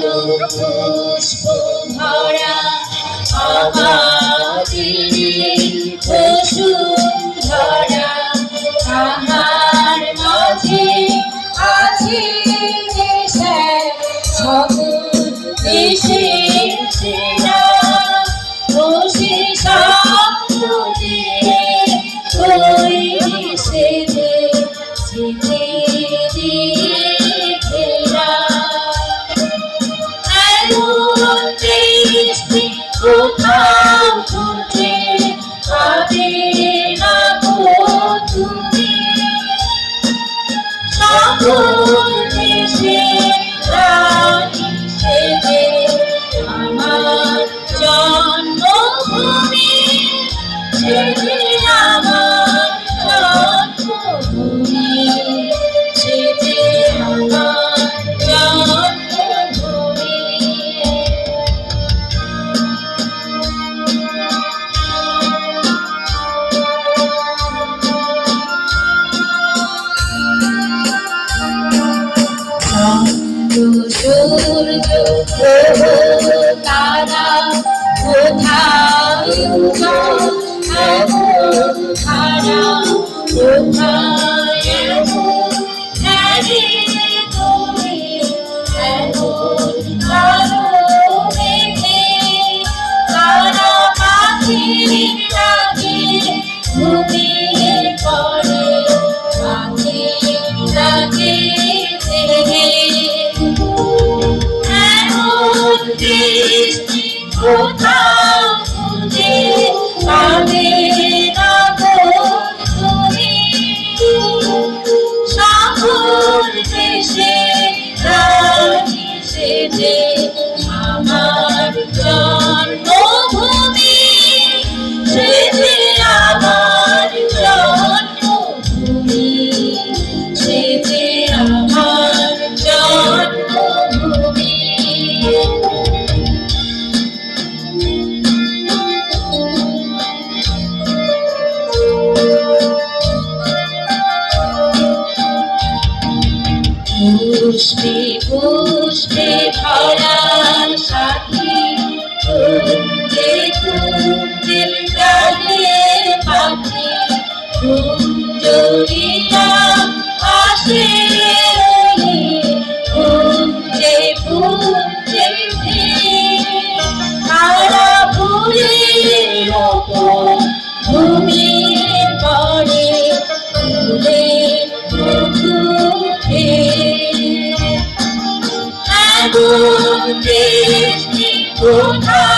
পুষ্প ভরা আমাদের বসুন্ধরা, তাহার মাঝে আছে সকল দেশের সেরা, বসে স্বপ্ন দিয়ে তৈরি সেজে স্মৃতি দিয়ে ঘেরা। এমন দৃষ্টি কোথাও খুঁজে পাবে না গো তুমি, সকল দেশের রানী সেজে আমার জন্মভূমি, সেজে আমার জন্মভূমি, সেজে আমার জন্মভূমি। সূর্য তারা কোথায় ধারা, কোথায় তুমি এমন কারো মেঘে, তারা পাখির ডাকে ঘুমিয়ে পড়ে, পাখির ডাকে জেগে। এমন দৃষ্টি কোথাও খুঁজে পাবে না গো তুমি, সকল দেশের রানী সেজে আমার জন্মভূমি, সেজে আমার জন্মভূমি, সেজে আমার জন্মভূমি। পুষ্পে পুষ্পে ভরা সাথী, কুঞ্জে কুঞ্জে গানে পাখি, কুঞ্জরিয়া আসে কুঞ্জে কুঞ্জে তারা ফুলের ওপর ঘুমিয়ে পড়ে, ফুলের মুখে। এমন দৃষ্টি কোথাও